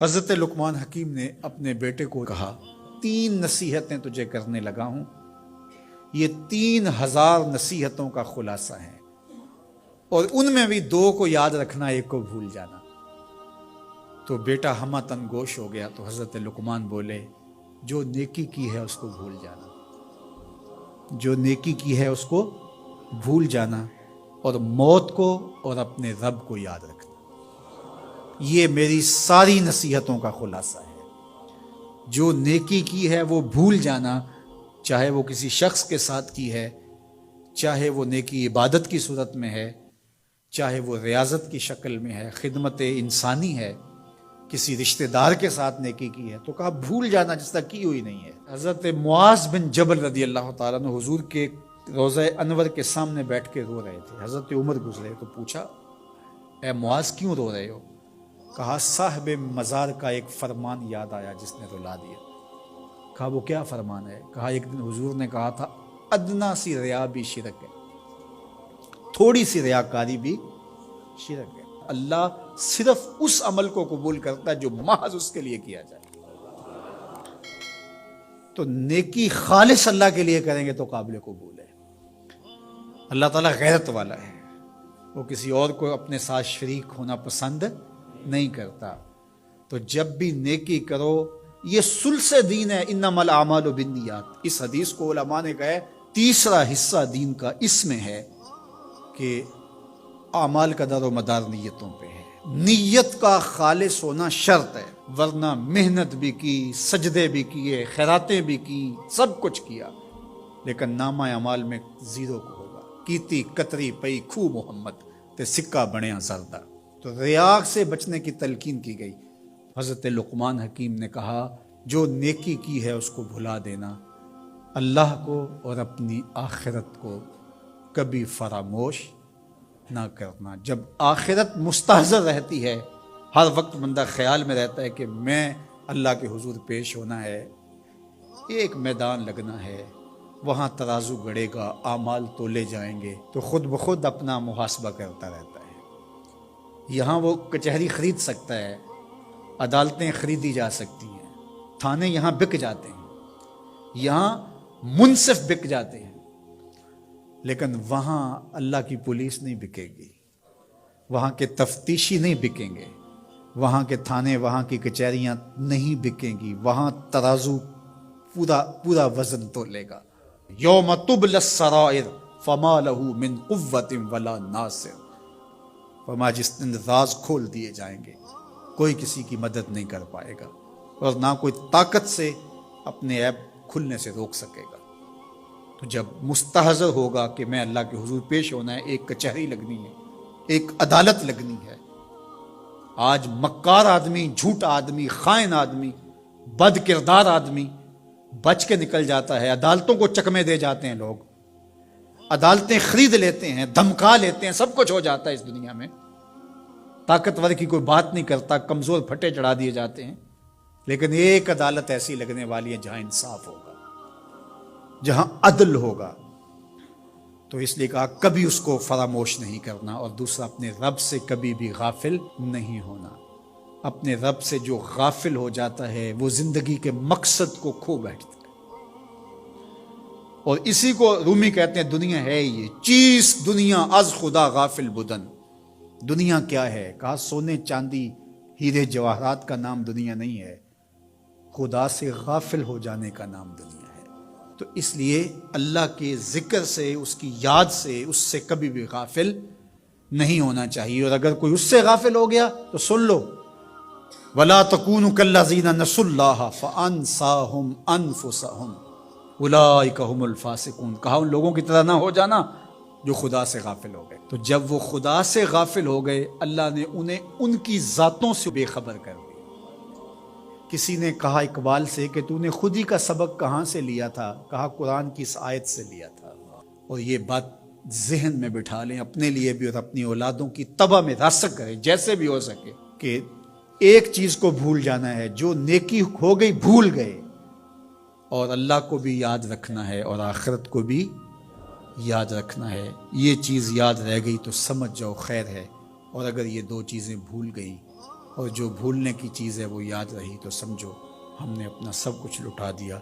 حضرت لقمان حکیم نے اپنے بیٹے کو کہا 3 نصیحتیں تجھے کرنے لگا ہوں، یہ 3000 نصیحتوں کا خلاصہ ہے، اور ان میں بھی 2 کو یاد رکھنا، 1 کو بھول جانا۔ تو بیٹا ہمہ تن گوش ہو گیا، تو حضرت لقمان بولے جو نیکی کی ہے اس کو بھول جانا، جو نیکی کی ہے اس کو بھول جانا، اور موت کو اور اپنے رب کو یاد رکھنا۔ یہ میری ساری نصیحتوں کا خلاصہ ہے۔ جو نیکی کی ہے وہ بھول جانا، چاہے وہ کسی شخص کے ساتھ کی ہے، چاہے وہ نیکی عبادت کی صورت میں ہے، چاہے وہ ریاضت کی شکل میں ہے، خدمت انسانی ہے، کسی رشتہ دار کے ساتھ نیکی کی ہے، تو کہا بھول جانا جس طرح کی ہوئی نہیں ہے۔ حضرت معاذ بن جبل رضی اللہ تعالیٰ عنہ حضور کے روضہ انور کے سامنے بیٹھ کے رو رہے تھے۔ حضرت عمر گزرے تو پوچھا اے معاذ کیوں رو رہے ہو؟ کہا صاحب مزار کا ایک فرمان یاد آیا جس نے رلا دیا۔ کہا وہ کیا فرمان ہے؟ کہا ایک دن حضور نے کہا تھا ادنا سی ریا بھی شرک ہے، تھوڑی سی ریاکاری بھی شرک ہے۔ اللہ صرف اس عمل کو قبول کرتا ہے جو محض اس کے لیے کیا جائے۔ تو نیکی خالص اللہ کے لیے کریں گے تو قابل قبول ہے۔ اللہ تعالیٰ غیرت والا ہے، وہ کسی اور کو اپنے ساتھ شریک ہونا پسند نہیں کرتا۔ تو جب بھی نیکی کرو، یہ سلس دین ہے، انما الاعمال بالنیات۔ اس حدیث کو علماء نے کہا ہے تیسرا حصہ دین کا اس میں ہے کہ اعمال کا دار و مدار نیتوں پہ ہے۔ نیت کا خالص ہونا شرط ہے، ورنہ محنت بھی کی، سجدے بھی کیے، خیراتیں بھی کی، سب کچھ کیا، لیکن نامہ اعمال میں 0 کو ہوگا۔ کیتی کتری پئی کھو محمد تے سکہ بنیا زردہ۔ تو ریاء سے بچنے کی تلقین کی گئی۔ حضرت لقمان حکیم نے کہا جو نیکی کی ہے اس کو بھلا دینا، اللہ کو اور اپنی آخرت کو کبھی فراموش نہ کرنا۔ جب آخرت مستحضر رہتی ہے، ہر وقت بندہ خیال میں رہتا ہے کہ میں اللہ کے حضور پیش ہونا ہے، ایک میدان لگنا ہے، وہاں ترازو گڑے گا، اعمال تولے جائیں گے، تو خود بخود اپنا محاسبہ کرتا رہتا ہے۔ یہاں وہ کچہری خرید سکتا ہے، عدالتیں خریدی جا سکتی ہیں، تھانے یہاں بک جاتے ہیں، یہاں منصف بک جاتے ہیں، لیکن وہاں اللہ کی پولیس نہیں بکے گی، وہاں کے تفتیشی نہیں بکیں گے، وہاں کے تھانے، وہاں کی کچہریاں نہیں بکیں گی، وہاں ترازو پورا وزن تولے گا۔ یوم تبلی السرائر فما لہ من قوت ولا ناصر۔ فرمایا جس دن راز کھول دیے جائیں گے، کوئی کسی کی مدد نہیں کر پائے گا، اور نہ کوئی طاقت سے اپنے عیب کھلنے سے روک سکے گا۔ تو جب مستحضر ہوگا کہ میں اللہ کے حضور پیش ہونا ہے، ایک کچہری لگنی ہے، ایک عدالت لگنی ہے۔ آج مکار آدمی، جھوٹا آدمی، خائن آدمی، بد کردار آدمی بچ کے نکل جاتا ہے، عدالتوں کو چکمے دے جاتے ہیں، لوگ عدالتیں خرید لیتے ہیں، دھمکا لیتے ہیں، سب کچھ ہو جاتا ہے اس دنیا میں۔ طاقتور کی کوئی بات نہیں کرتا، کمزور پھٹے چڑھا دیے جاتے ہیں، لیکن ایک عدالت ایسی لگنے والی ہے جہاں انصاف ہوگا، جہاں عدل ہوگا۔ تو اس لیے کہا کبھی اس کو فراموش نہیں کرنا، اور دوسرا اپنے رب سے کبھی بھی غافل نہیں ہونا۔ اپنے رب سے جو غافل ہو جاتا ہے وہ زندگی کے مقصد کو کھو بیٹھتا ہے۔ اور اسی کو رومی کہتے ہیں دنیا ہے یہ چیز، دنیا از خدا غافل بدن۔ دنیا کیا ہے؟ کہا سونے چاندی ہیرے جواہرات کا نام دنیا نہیں ہے، خدا سے غافل ہو جانے کا نام دنیا ہے۔ تو اس لیے اللہ کے ذکر سے، اس کی یاد سے، اس سے کبھی بھی غافل نہیں ہونا چاہیے۔ اور اگر کوئی اس سے غافل ہو گیا تو سن لو وَلَا تَكُونُوا كَالَّذِينَ نَسُوا اللَّهَ فَأَنسَاهُمْ أَنفُسَهُمْ أُولَٰئِكَ هُمُ الْفَاسِقُونَ۔ کہا ان لوگوں کی طرح نہ ہو جانا جو خدا سے غافل ہو گئے۔ تو جب وہ خدا سے غافل ہو گئے، اللہ نے انہیں ان کی ذاتوں سے بے خبر کر دیا۔ کسی نے کہا اقبال سے کہ تو نے خود ہی کا سبق کہاں سے لیا تھا؟ کہا قرآن کی اس آیت سے لیا تھا۔ اور یہ بات ذہن میں بٹھا لیں، اپنے لیے بھی اور اپنی اولادوں کی تباہ میں راسخ کریں جیسے بھی ہو سکے، کہ ایک چیز کو بھول جانا ہے، جو نیکی ہو گئی بھول گئے، اور اللہ کو بھی یاد رکھنا ہے اور آخرت کو بھی یاد رکھنا ہے۔ یہ چیز یاد رہ گئی تو سمجھ جاؤ خیر ہے، اور اگر یہ 2 چیزیں بھول گئی اور جو بھولنے کی چیز ہے وہ یاد رہی تو سمجھو ہم نے اپنا سب کچھ لٹا دیا۔